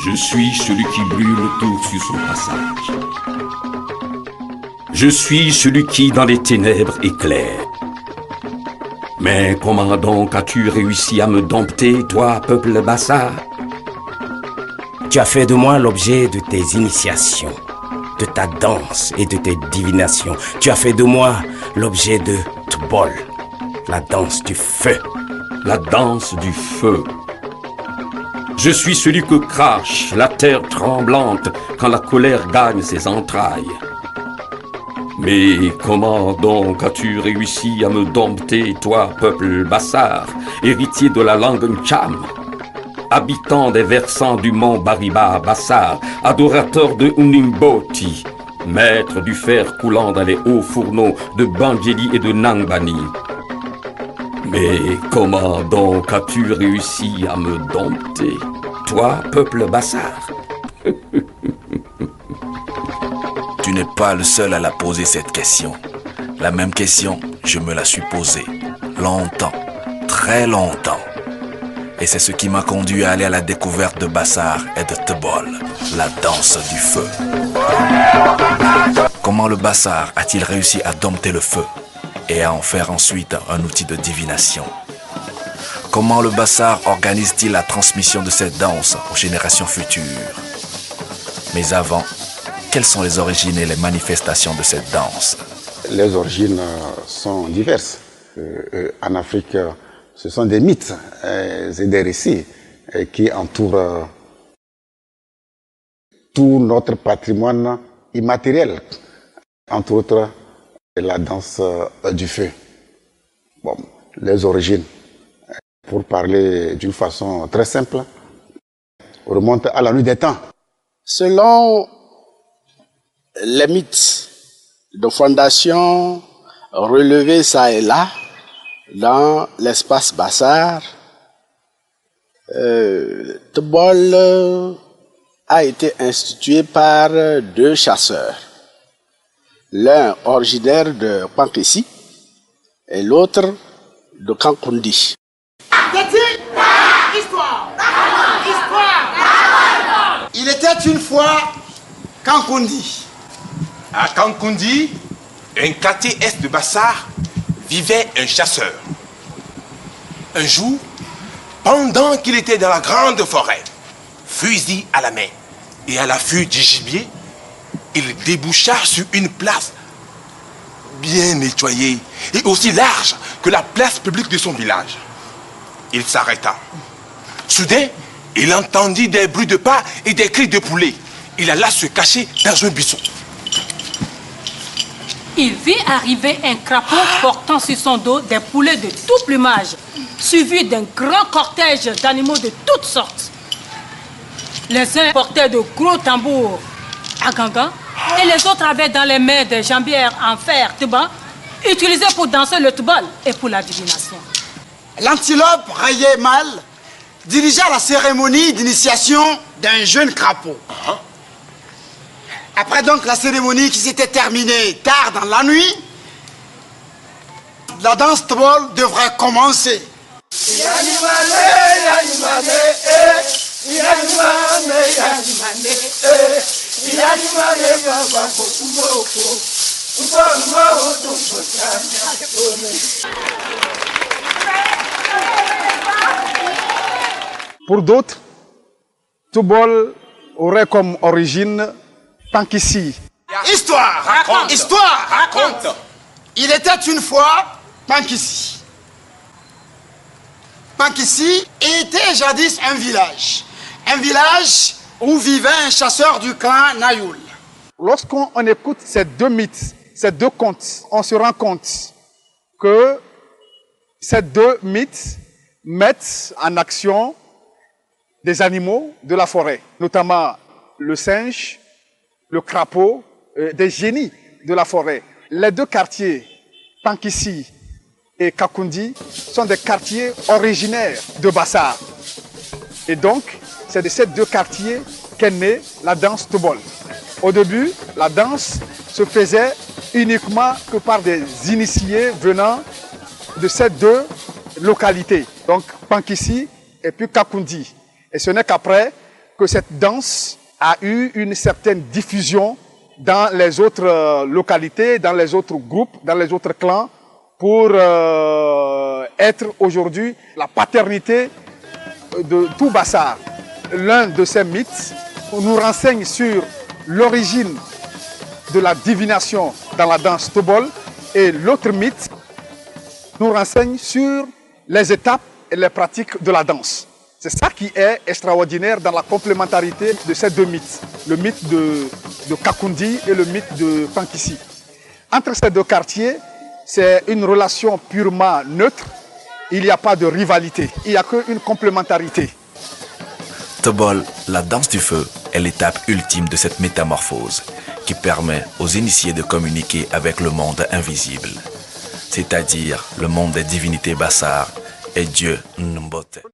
Je suis celui qui brûle tout sur son passage. Je suis celui qui, dans les ténèbres, éclaire. Mais comment donc as-tu réussi à me dompter, toi, peuple Bassar? Tu as fait de moi l'objet de tes initiations, de ta danse et de tes divinations. Tu as fait de moi l'objet de Tbol, la danse du feu. La danse du feu. Je suis celui que crache la terre tremblante quand la colère gagne ses entrailles. Mais comment donc as-tu réussi à me dompter, toi, peuple Bassar, héritier de la langue Ncham, habitant des versants du mont Bariba Bassar, adorateur de Unimboti, maître du fer coulant dans les hauts fourneaux de Bangeli et de Nangbani? Mais comment donc as-tu réussi à me dompter, toi, peuple Bassar? Tu n'es pas le seul à la poser cette question. La même question, je me la suis posée. Longtemps, très longtemps. Et c'est ce qui m'a conduit à aller à la découverte de Bassar et de Tbol, la danse du feu. Comment le Bassar a-t-il réussi à dompter le feu et à en faire ensuite un outil de divination? Comment le Bassar organise-t-il la transmission de cette danse aux générations futures? Mais avant, quelles sont les origines et les manifestations de cette danse? Les origines sont diverses. En Afrique, ce sont des mythes et des récits qui entourent tout notre patrimoine immatériel, entre autres la danse du feu. Bon, les origines, pour parler d'une façon très simple, remontent à la nuit des temps. Selon les mythes de fondation relevés ça et là dans l'espace Bassar, Tbol a été institué par deux chasseurs, l'un originaire de Pankessi et l'autre de Kankundi. Il était une fois Kankundi. À Kankundi, un quartier est de Bassar, vivait un chasseur. Un jour, pendant qu'il était dans la grande forêt, fusil à la main et à l'affût du gibier, il déboucha sur une place bien nettoyée et aussi large que la place publique de son village. Il s'arrêta. Soudain, il entendit des bruits de pas et des cris de poulet. Il alla se cacher dans un buisson. Il vit arriver un crapaud portant sur son dos des poulets de tout plumage, suivi d'un grand cortège d'animaux de toutes sortes. Les uns portaient de gros tambours à ganga et les autres avaient dans les mains des jambières en fer tuba utilisées pour danser le tbol et pour la divination. L'antilope rayé mâle dirigea la cérémonie d'initiation d'un jeune crapaud. Après donc la cérémonie qui s'était terminée tard dans la nuit, la danse tbol devrait commencer. Pour d'autres, Tbol aurait comme origine Pankessi. Histoire, raconte. Histoire, raconte. Il était une fois Pankessi. Pankessi était jadis un village. Un village où vivait un chasseur du clan Nayoul. Lorsqu'on écoute ces deux mythes, ces deux contes, on se rend compte que ces deux mythes mettent en action des animaux de la forêt, notamment le singe, le crapaud, des génies de la forêt. Les deux quartiers, Pankessi et Kakundi, sont des quartiers originaires de Bassar. Et donc, c'est de ces deux quartiers qu'est née la danse Tbol. Au début, la danse se faisait uniquement que par des initiés venant de ces deux localités, donc Pankessi et puis Kakundi. Et ce n'est qu'après que cette danse a eu une certaine diffusion dans les autres localités, dans les autres groupes, dans les autres clans, pour être aujourd'hui la paternité de tout Bassar. L'un de ces mythes nous renseigne sur l'origine de la divination dans la danse Tobol, et l'autre mythe nous renseigne sur les étapes et les pratiques de la danse. C'est ça qui est extraordinaire dans la complémentarité de ces deux mythes, le mythe de Kakundi et le mythe de Pankissi. Entre ces deux quartiers, c'est une relation purement neutre, il n'y a pas de rivalité, il n'y a qu'une complémentarité. Tobol, la danse du feu, est l'étape ultime de cette métamorphose qui permet aux initiés de communiquer avec le monde invisible, c'est-à-dire le monde des divinités Bassar et Dieu Mbote.